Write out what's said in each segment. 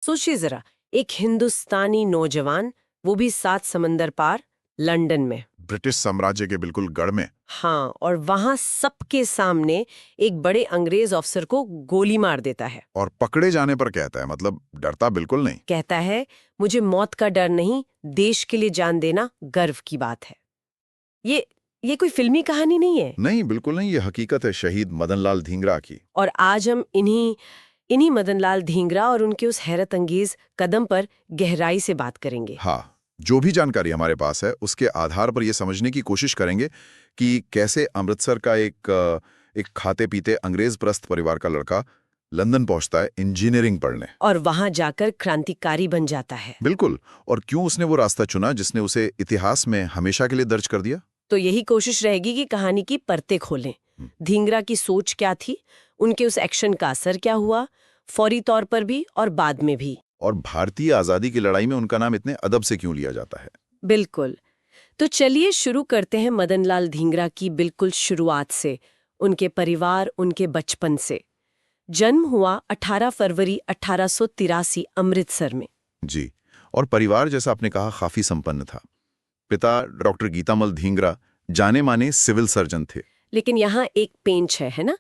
सोचिए जरा, एक हिंदुस्तानी नौजवान, वो भी 7 समंदर पार, लंदन में। ब्रिटिश साम्राज्य के बिल्कुल गढ़ में। हाँ, और वहां सबके सामने एक बड़े अंग्रेज अफसर को गोली मार देता है। और पकड़े जाने पर कहता है, मतलब डरता बिल्कुल नहीं। कहता है, मुझे मौत का डर नहीं, देश के लिए जान देना गर्व की बात है। ये कोई फिल्मी कहानी नहीं है। नहीं, बिल्कुल नहीं, ये हकीकत है शहीद मदनलाल धींगरा की। और आज हम इन्हीं मदनलाल धींगरा और उनके उस हैरत अंगेज कदम पर गहराई से बात करेंगे। हाँ, जो भी जानकारी हमारे पास है उसके आधार पर यह समझने की कोशिश करेंगे कि कैसे अमृतसर का एक खाते पीते अंग्रेज प्रस्त परिवार का लड़का लंदन पहुंचता है इंजीनियरिंग पढ़ने, और वहां जाकर क्रांतिकारी बन जाता है। बिल्कुल। और क्यों उसने वो रास्ता चुना जिसने उसे इतिहास में हमेशा के लिए दर्ज कर दिया। तो यही कोशिश रहेगी कि कहानी की परतें खोलें। धींगरा की सोच क्या थी, उनके उस एक्शन का असर क्या हुआ, फौरी तौर पर भी और बाद में भी। और भारतीय आजादी की लड़ाई में उनका नाम इतने अदब से क्यों लिया जाता है। बिल्कुल। तो चलिए शुरू करते हैं मदनलाल धींगरा की बिल्कुल शुरुआत से, उनके परिवार, उनके बचपन से। जन्म हुआ 18 फरवरी 1883 अमृतसर में। जी। और परिवार, जैसा आपने कहा, काफी संपन्न था। पिता डॉक्टर गीतामल धींगरा जाने माने सिविल सर्जन थे। लेकिन यहाँ एक पेंच है ना?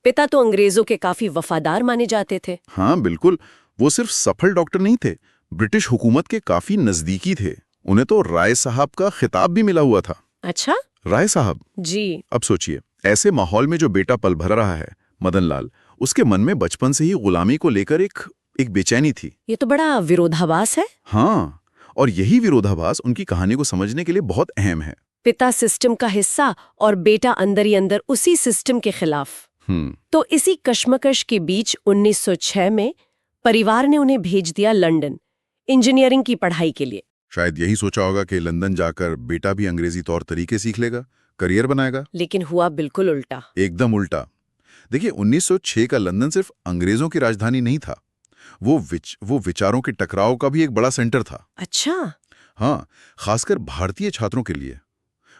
पिता तो अंग्रेजों के काफी वफादार माने जाते थे। हाँ बिल्कुल, वो सिर्फ सफल डॉक्टर नहीं थे, ब्रिटिश हुकूमत के काफी नजदीकी थे। उन्हें तो राय साहब का खिताब भी मिला हुआ था। अच्छा? राय साहब जी। अब सोचिए, ऐसे माहौल में जो बेटा पल भर रहा है मदनलाल, उसके मन में बचपन से ही गुलामी को लेकर एक बेचैनी थी। ये तो बड़ा विरोधाभास है। हाँ, और यही विरोधाभास उनकी कहानी को समझने के लिए बहुत अहम है। पिता सिस्टम का हिस्सा और बेटा अंदर ही अंदर उसी सिस्टम के खिलाफ। तो इसी कश्मकश के बीच 1906 में परिवार ने उन्हें भेज दिया लंदन, इंजीनियरिंग की पढ़ाई के लिए। शायद यही सोचा होगा कि लंदन जाकर बेटा भी अंग्रेजी तौर तरीके सीख लेगा, करियर बनाएगा। लेकिन हुआ बिल्कुल उल्टा। एकदम उल्टा। देखिए, 1906 का लंदन सिर्फ अंग्रेजों की राजधानी नहीं था, वो विचारों के टकराव का भी एक बड़ा सेंटर था। अच्छा। हाँ, खासकर भारतीय छात्रों के लिए।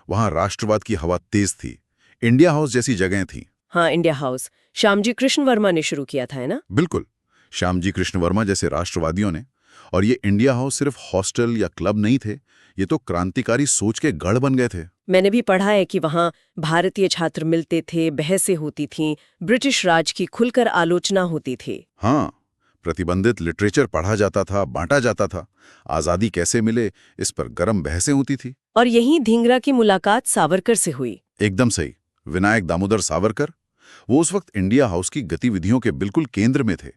वहां राष्ट्रवाद की हवा तेज थी। इंडिया हाउस जैसी जगहें थीं। हाँ, इंडिया हाउस श्यामजी कृष्ण वर्मा ने शुरू किया था, है ना? बिल्कुल, श्यामजी कृष्ण वर्मा जैसे राष्ट्रवादियों ने। और ये इंडिया हाउस सिर्फ हॉस्टल या क्लब नहीं थे, ये तो क्रांतिकारी सोच के गढ़ बन गए थे। मैंने भी पढ़ा है कि वहाँ भारतीय छात्र मिलते थे, बहसें होती थीं, ब्रिटिश राज की खुलकर आलोचना होती थी। हाँ, प्रतिबंधित लिटरेचर पढ़ा जाता था, बांटा जाता था। आज़ादी कैसे मिले, इस पर गर्म बहसें होती थी। और यहीं धींगरा की मुलाकात सावरकर से हुई। एकदम सही, विनायक दामोदर सावरकर। वो उस वक्त इंडिया हाउस की गतिविधियों के बिल्कुल केंद्र में थे।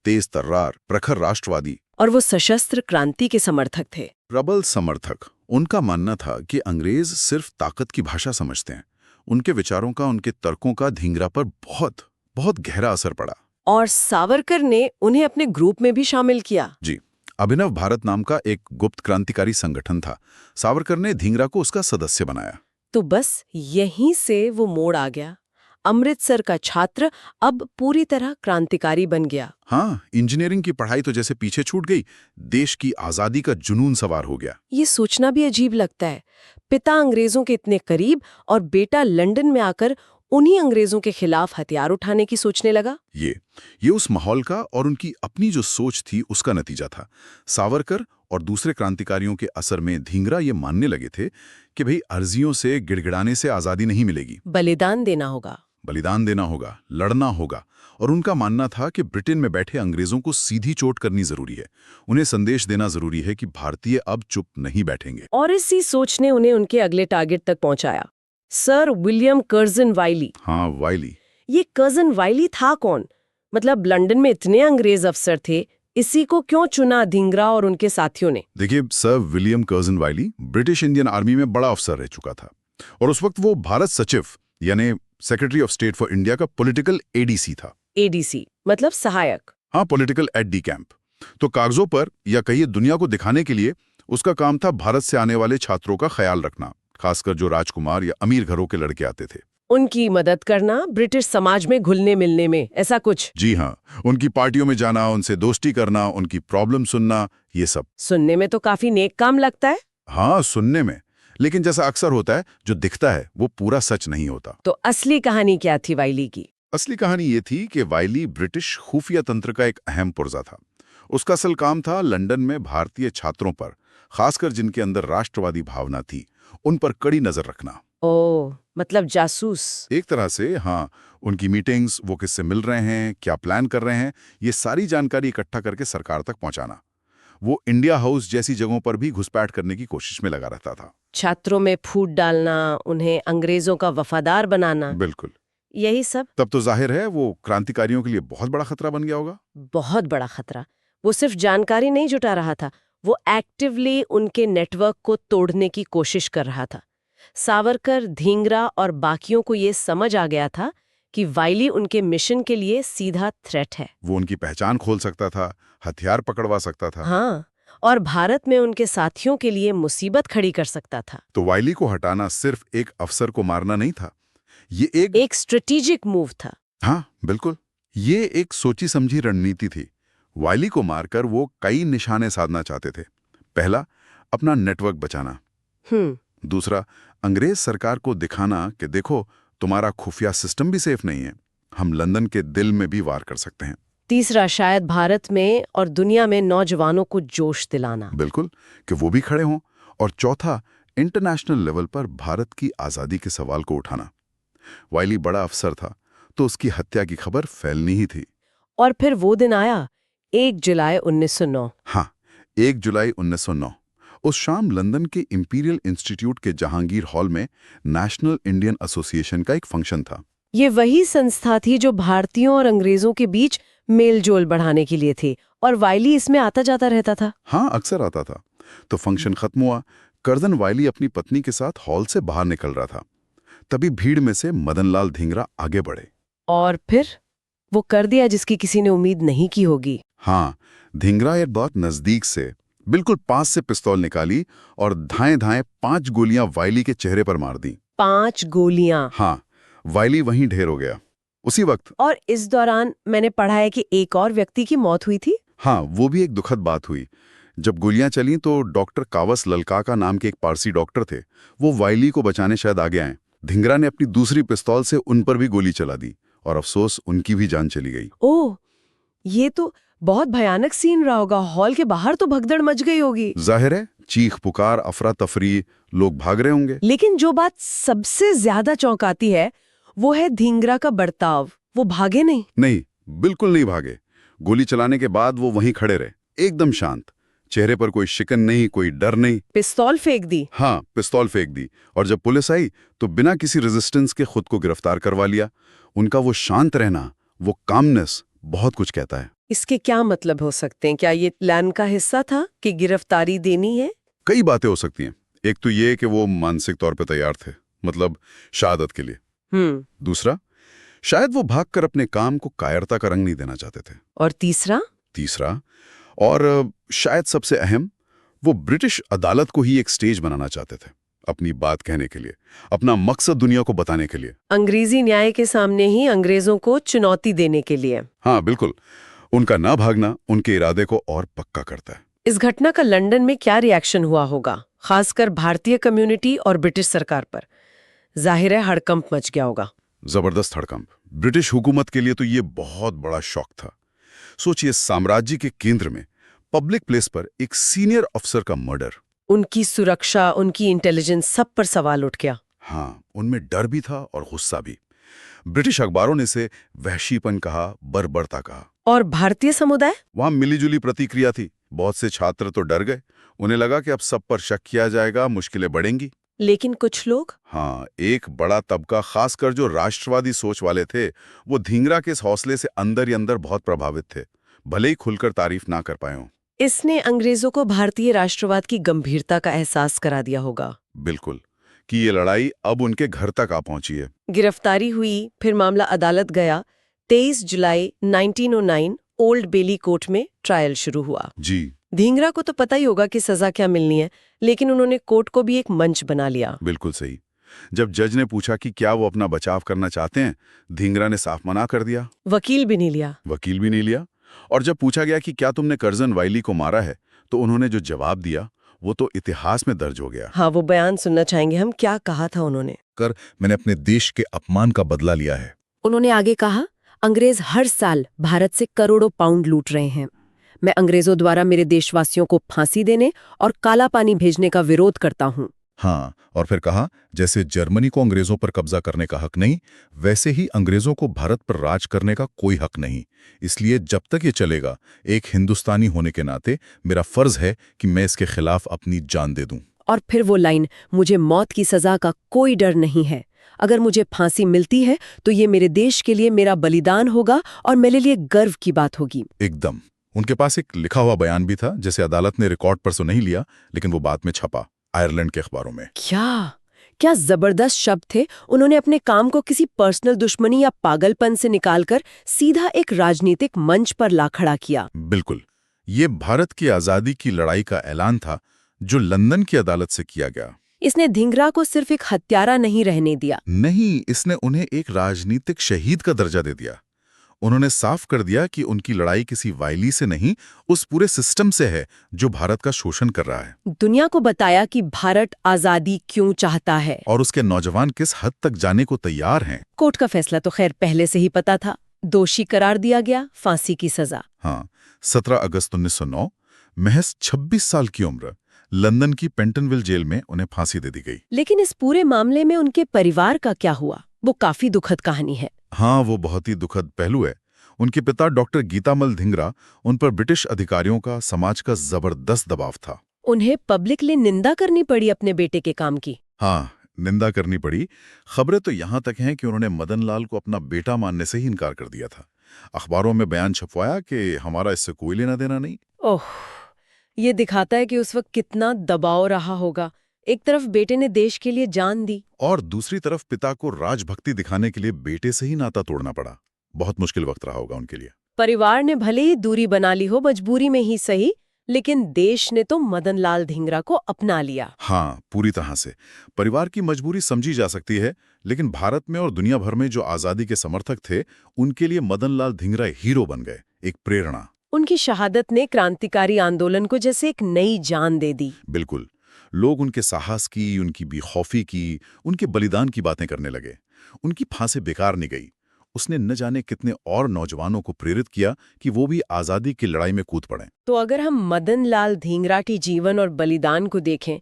तेज तर्रार, प्रखर राष्ट्रवादी। और वो सशस्त्र क्रांति के समर्थक थे। प्रबल समर्थक। उनका मानना था कि अंग्रेज सिर्फ ताकत की भाषा समझते हैं। उनके विचारों का, उनके तर्कों का धींगरा पर बहुत बहुत गहरा असर पड़ा। और सावरकर ने उन्हें अपने ग्रुप में भी शामिल किया। जी, अभिनव भारत नाम का एक गुप्त क्रांतिकारी संगठन था। सावरकर ने धींगरा को उसका सदस्य बनाया। तो बस यहीं से वो मोड़ आ गया। अमृतसर का छात्र अब पूरी तरह क्रांतिकारी बन गया। हाँ, इंजीनियरिंग की पढ़ाई तो जैसे पीछे छूट गई, देश की आजादी का जुनून सवार हो गया। ये सोचना भी अजीब लगता है, पिता अंग्रेजों के इतने करीब और बेटा लंदन में आकर उन्हीं अंग्रेजों के खिलाफ हथियार उठाने की सोचने लगा। ये उस माहौल का और उनकी अपनी जो सोच थी उसका नतीजा था। सावरकर और दूसरे क्रांतिकारियों के असर में धींगरा ये मानने लगे थे कि भाई, अर्जियों से गिड़गिड़ाने से आजादी नहीं मिलेगी, बलिदान देना होगा। बलिदान देना होगा, लड़ना होगा। और उनका मानना था कि ब्रिटेन में बैठे अंग्रेजों को सीधी चोट करनी जरूरी है। उन्हें संदेश देना जरूरी है कि भारतीय अब चुप नहीं बैठेंगे। और इसी सोच ने उन्हें उनके अगले टारगेट तक पहुंचाया, सर विलियम कर्जन वाइली। हाँ, वाइली। ये कर्जन वाइली था कौन? मतलब लंदन में इतने अंग्रेज अफसर थे, इसी को क्यों चुना धींगरा और उनके साथियों ने? देखिए, sir William Curzon Wyllie British Indian army में बड़ा अफसर रह चुका था। और उस वक्त वो भारत सचिव यानी secretary of state for India का पॉलिटिकल एडीसी था। एडीसी मतलब सहायक। हाँ, पॉलिटिकल एड डी कैंप। तो कागजों पर या कहिए दुनिया को दिखाने के लिए उसका काम था भारत से आने वाले छात्रों का ख्याल रखना, खासकर जो राजकुमार या अमीर घरों के लड़के आते थे। उनकी मदद करना, ब्रिटिश समाज में घुलने मिलने में, ऐसा कुछ। जी हाँ, उनकी पार्टियों में जाना, उनसे दोस्ती करना, उनकी प्रॉब्लम सुनना, ये सब। सुनने में तो काफी नेक काम लगता है। हाँ, सुनने में। लेकिन जैसा अक्सर होता है, जो दिखता है वो पूरा सच नहीं होता। तो असली कहानी क्या थी वाइली की? असली कहानी ये थी कि वाइली ब्रिटिश खुफिया तंत्र का एक अहम पुर्जा था। उसका असल काम था लंदन में भारतीय छात्रों पर, खासकर जिनके अंदर राष्ट्रवादी भावना थी, उन पर कड़ी नजर रखना। ओ, मतलब जासूस। एक तरह से हाँ, उनकी मीटिंग्स, वो किससे मिल रहे हैं, क्या प्लान कर रहे हैं, ये सारी जानकारी इकट्ठा करके सरकार तक पहुंचाना। वो इंडिया हाउस जैसी जगहों पर भी घुसपैठ करने की कोशिश में लगा रहता था। छात्रों में फूट डालना, उन्हें अंग्रेजों का वफादार बनाना, बिल्कुल। यही सब। तब तो जाहिर है वो क्रांतिकारियों के लिए बहुत बड़ा खतरा बन गया होगा। बहुत बड़ा खतरा। वो सिर्फ जानकारी नहीं जुटा रहा था, वो एक्टिवली उनके नेटवर्क को तोड़ने की कोशिश कर रहा था। सावरकर, धींगरा और बाकियों को ये समझ आ गया था कि वाइली उनके मिशन के लिए सीधा थ्रेट है। वो उनकी पहचान खोल सकता था, हथियार पकड़वा सकता था। हाँ, और भारत में उनके साथियों के लिए मुसीबत खड़ी कर सकता था। तो वाइली को हटाना सिर्फ एक अफसर को मारना नहीं था, ये एक स्ट्रेटेजिक मूव था। हाँ बिल्कुल, ये एक सोची समझी रणनीति थी। वाइली को मारकर वो कई निशाने साधना चाहते थे। पहला, अपना नेटवर्क बचाना। दूसरा, अंग्रेज सरकार को दिखाना कि देखो, तुम्हारा खुफिया सिस्टम भी सेफ नहीं है, हम लंदन के दिल में भी वार कर सकते हैं। तीसरा, शायद भारत में और दुनिया में नौजवानों को जोश दिलाना। बिल्कुल, कि वो भी खड़े हों। और चौथा, इंटरनेशनल लेवल पर भारत की आज़ादी के सवाल को उठाना। वाइली बड़ा अफसर था, तो उसकी हत्या की खबर फैलनी ही थी। और फिर वो दिन आया, 1 जुलाई 1909। हाँ, 1 जुलाई 1909। उस शाम लंदन के इंपीरियल इंस्टीट्यूट के जहांगीर हॉल में नेशनल इंडियन एसोसिएशन का एक फंक्शन था। ये वही संस्था थी जो भारतीयों और अंग्रेजों के बीच मेलजोल बढ़ाने के लिए थी, और वाइली इसमें आता जाता रहता था। हाँ, अक्सर आता था। तो फंक्शन खत्म हुआ, कर्जन वाइली अपनी पत्नी के साथ हॉल से बाहर निकल रहा था। तभी भीड़ में से मदनलाल धींगरा आगे बढ़े। और फिर वो कर दिया जिसकी किसी ने उम्मीद नहीं की होगी। हाँ, धींगरा एक बहुत नजदीक से, बिल्कुल पास से पिस्तौल निकाली और धाएं-धाएं 5 गोलियां वाइली के चेहरे पर मार दी। 5 गोलियां। हाँ, वाइली वहीं ढेर हो गया उसी वक्त। और इस दौरान मैंने पढ़ा है कि एक और व्यक्ति की मौत हुई थी। हाँ, वो भी एक दुखद बात हुई। जब गोलियां चलीं तो डॉक्टर कावस ललकाका नाम के एक पारसी डॉक्टर थे, वो वाइली को बचाने शायद आगे आए। धिंगरा ने अपनी दूसरी पिस्तौल से उन पर भी गोली चला दी और अफसोस उनकी भी जान चली गई। ओह, ये तो बहुत भयानक सीन रहा होगा। हॉल के बाहर तो भगदड़ मच गई होगी। जाहिर है, चीख पुकार, अफरा तफरी, लोग भाग रहे होंगे। लेकिन जो बात सबसे ज्यादा चौंकाती है वो है धींगरा का बर्ताव। वो भागे नहीं। नहीं, बिल्कुल नहीं भागे। गोली चलाने के बाद वो वहीं खड़े रहे, एकदम शांत। चेहरे पर कोई शिकन नहीं, कोई डर नहीं। पिस्तौल फेंक दी। हाँ, पिस्तौल फेंक दी। और जब पुलिस आई तो बिना किसी रेजिस्टेंस के खुद को गिरफ्तार करवा लिया। उनका वो शांत रहना, वो कामनेस बहुत कुछ कहता है। इसके क्या मतलब हो सकते हैं? क्या ये प्लान का हिस्सा था कि गिरफ्तारी देनी है? कई बातें हो सकती हैं। एक तो ये कि वो मानसिक तौर पे तैयार थे, मतलब शहादत के लिए। दूसरा, शायद वो भागकर अपने काम को कायरता का रंग नहीं देना चाहते थे। और तीसरा, और शायद सबसे अहम, वो ब्रिटिश अदालत को ही एक स्टेज बनाना चाहते थे अपनी बात कहने के लिए, अपना मकसद दुनिया को बताने के लिए। अंग्रेजी न्याय के सामने ही अंग्रेजों को चुनौती देने के लिए। हाँ बिल्कुल, उनका ना भागना उनके इरादे को और पक्का करता है। इस घटना का लंदन में क्या रिएक्शन हुआ होगा, खासकर भारतीय कम्युनिटी और ब्रिटिश सरकार पर? जाहिर है हड़कंप मच गया होगा। जबरदस्त हड़कंप। ब्रिटिश हुकूमत के लिए तो ये बहुत बड़ा शॉक था। सोचिए, साम्राज्य के केंद्र में पब्लिक प्लेस पर एक सीनियर अफसर का मर्डर। उनकी सुरक्षा, उनकी इंटेलिजेंस, सब पर सवाल उठ गया। हाँ, उनमें डर भी था और गुस्सा भी। ब्रिटिश अखबारों ने इसे वहशीपन कहा, बर्बरता कहा। और भारतीय समुदाय? वहां मिलीजुली प्रतिक्रिया थी। बहुत से छात्र तो डर गए, उन्हें लगा कि अब सब पर शक किया जाएगा, मुश्किलें बढ़ेंगी। लेकिन कुछ लोग? हाँ, एक बड़ा तबका, खासकर जो राष्ट्रवादी सोच वाले थे, वो धींगरा के इस हौसले से अंदर ही अंदर बहुत प्रभावित थे, भले ही खुलकर तारीफ ना कर पाए हों। इसने अंग्रेजों को भारतीय राष्ट्रवाद की गंभीरता का एहसास करा दिया होगा। बिल्कुल, कि ये लड़ाई अब उनके घर तक आ पहुंची है। गिरफ्तारी हुई, फिर मामला अदालत गया। 23 जुलाई 1909 ओल्ड बेली कोर्ट में ट्रायल शुरू हुआ। जी, धींगरा को तो पता ही होगा कि सजा क्या मिलनी है, लेकिन उन्होंने कोर्ट को भी एक मंच बना लिया। बिल्कुल सही। जब जज ने पूछा कि क्या वो अपना बचाव करना चाहते हैं, धींगरा ने साफ मना कर दिया। वकील भी नहीं लिया। और जब पूछा गया कि क्या तुमने कर्जन वाइली को मारा है, तो उन्होंने जो जवाब दिया वो तो इतिहास में दर्ज हो गया। हाँ, वो बयान सुनना चाहेंगे हम। क्या कहा था उन्होंने? मैंने अपने देश के अपमान का बदला लिया है। उन्होंने आगे कहा, अंग्रेज हर साल भारत से करोड़ों पाउंड लूट रहे हैं। मैं अंग्रेजों द्वारा मेरे देशवासियों को फांसी देने और काला पानी भेजने का विरोध करता हूँ। हाँ, और फिर कहा, जैसे जर्मनी को अंग्रेजों पर कब्जा करने का हक नहीं, वैसे ही अंग्रेजों को भारत पर राज करने का कोई हक नहीं। इसलिए जब तक ये चलेगा, एक हिंदुस्तानी होने के नाते मेरा फर्ज है कि मैं इसके खिलाफ अपनी जान दे दूं। और फिर वो लाइन, मुझे मौत की सजा का कोई डर नहीं है। अगर मुझे फांसी मिलती है तो ये मेरे देश के लिए मेरा बलिदान होगा और मेरे लिए गर्व की बात होगी। एकदम। उनके पास एक लिखा हुआ बयान भी था, जिसे अदालत ने रिकॉर्ड पर तो नहीं लिया, लेकिन वो बाद में छपा आयरलैंड के अखबारों में। क्या जबरदस्त शब्द थे। उन्होंने अपने काम को किसी पर्सनल दुश्मनी या पागलपन से निकालकर सीधा एक राजनीतिक मंच पर ला खड़ा किया। बिल्कुल। ये भारत की आजादी की लड़ाई का ऐलान था, जो लंदन की अदालत से किया गया। इसने धिंगरा को सिर्फ एक हत्यारा नहीं रहने दिया। नहीं, इसने उन्हें एक राजनीतिक शहीद का दर्जा दे दिया। उन्होंने साफ कर दिया कि उनकी लड़ाई किसी वायली से नहीं, उस पूरे सिस्टम से है जो भारत का शोषण कर रहा है। दुनिया को बताया कि भारत आजादी क्यों चाहता है और उसके नौजवान किस हद तक जाने को तैयार हैं। कोर्ट का फैसला तो खैर पहले से ही पता था। दोषी करार दिया गया, फांसी की सजा। हाँ, 17 अगस्त 1909, महज 26 साल की उम्र, लंदन की पेंटनविल जेल में उन्हें फांसी दे दी गई। लेकिन इस पूरे मामले में उनके परिवार का क्या हुआ? वो काफी दुखद कहानी है। हाँ, वो बहुत ही दुखद पहलू है। उनके पिता डॉक्टर गीतामल धिंगरा, उन पर ब्रिटिश अधिकारियों का, समाज का जबरदस्त दबाव था। उन्हें पब्लिकली निंदा करनी पड़ी अपने बेटे के काम की। हाँ, निंदा करनी पड़ी। खबरें तो यहाँ तक हैं कि उन्होंने मदन लाल को अपना बेटा मानने से ही इनकार कर दिया था। अखबारों में बयान छपवाया कि हमारा इससे कोई लेना देना नहीं। ओह, ये दिखाता है कि उस वक्त कितना दबाव रहा होगा। एक तरफ बेटे ने देश के लिए जान दी और दूसरी तरफ पिता को राजभक्ति दिखाने के लिए बेटे से ही नाता तोड़ना पड़ा। बहुत मुश्किल वक्त रहा होगा उनके लिए। परिवार ने भले ही दूरी बना ली हो, मजबूरी में ही सही, लेकिन देश ने तो मदन लाल धिंगरा को अपना लिया। हाँ, पूरी तरह से। परिवार की मजबूरी समझी जा सकती है, लेकिन भारत में और दुनिया भर में जो आजादी के समर्थक थे, उनके लिए मदन लाल धिंगरा हीरो बन गए, एक प्रेरणा। उनकी शहादत ने क्रांतिकारी आंदोलन को जैसे एक नई जान दे दी। बिल्कुल। लोग उनके साहस की, उनकी बेखौफी की, उनके बलिदान की बातें करने लगे। उनकी फांसी बेकार नहीं गई। उसने न जाने कितने और नौजवानों को प्रेरित किया कि वो भी आजादी की लड़ाई में कूद पड़ें। तो अगर हम मदन लाल धिंगरा के जीवन और बलिदान को देखें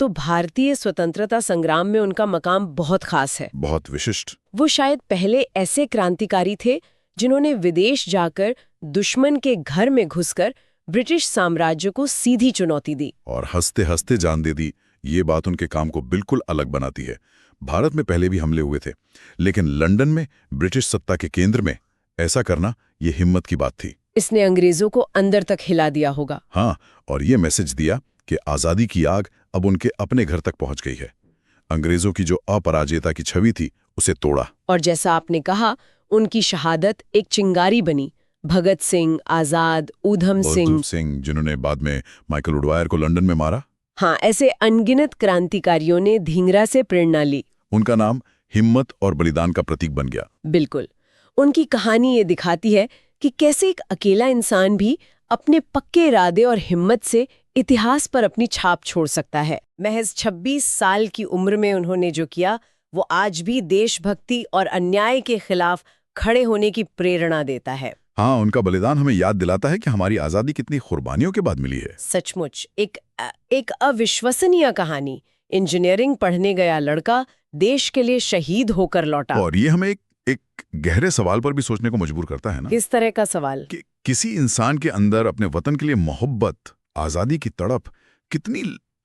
तो भारतीय स्वतंत्रता संग्राम में उनका मकाम बहुत खास है, बहुत विशिष्ट। वो शायद पहले ऐसे क्रांतिकारी थे जिन्होंने विदेश जाकर दुश्मन के घर में घुसकर ब्रिटिश साम्राज्य को सीधी चुनौती दी और हंसते हंसते जान दे दी। ये बात उनके काम को बिल्कुल अलग बनाती है। भारत में पहले भी हमले हुए थे, लेकिन लंदन में ब्रिटिश सत्ता के केंद्र में ऐसा करना ये हिम्मत की बात थी। इसने अंग्रेजों को अंदर तक हिला दिया होगा। हाँ, और ये मैसेज दिया कि आजादी की आग अब उनके अपने घर तक पहुंच गई है। अंग्रेजों की जो अपराजेयता की छवि थी, उसे तोड़ा। और जैसा आपने कहा, उनकी शहादत एक चिंगारी बनी। भगत सिंह, आजाद, ऊधम सिंह, जिन्होंने बाद में माइकल उडवायर को लंदन में मारा। हाँ, ऐसे अनगिनत क्रांतिकारियों ने धिंगरा से प्रेरणा ली। उनका नाम हिम्मत और बलिदान का प्रतीक बन गया। बिल्कुल। उनकी कहानी ये दिखाती है कि कैसे एक अकेला इंसान भी अपने पक्के इरादे और हिम्मत से इतिहास पर अपनी छाप छोड़ सकता है। महज 26 साल की उम्र में उन्होंने जो किया, वो आज भी देशभक्ति और अन्याय के खिलाफ खड़े होने की प्रेरणा देता है। हाँ, उनका बलिदान हमें याद दिलाता है कि हमारी आजादी कितनी कुर्बानियों के बाद मिली है। सचमुच एक अविश्वसनीय कहानी। इंजीनियरिंग पढ़ने गया लड़का देश के लिए शहीद होकर लौटा। और ये हमें एक गहरे सवाल पर भी सोचने को मजबूर करता है ना। किस तरह का सवाल? कि किसी इंसान के अंदर अपने वतन के लिए मोहब्बत, आजादी की तड़प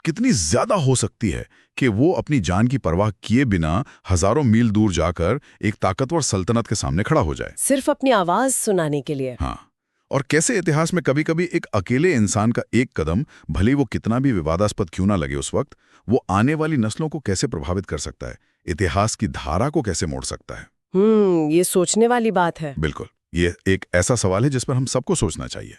कितनी ज्यादा हो सकती है कि वो अपनी जान की परवाह किए बिना हजारों मील दूर जाकर एक ताकतवर सल्तनत के सामने खड़ा हो जाए, सिर्फ अपनी आवाज सुनाने के लिए। हाँ, और कैसे इतिहास में कभी-कभी एक अकेले इंसान का एक कदम, भले वो कितना भी विवादास्पद क्यों ना लगे उस वक्त, वो आने वाली नस्लों को कैसे प्रभावित कर सकता है, इतिहास की धारा को कैसे मोड़ सकता है। ये सोचने वाली बात है। बिल्कुल, ये एक ऐसा सवाल है जिस पर हम सबको सोचना चाहिए।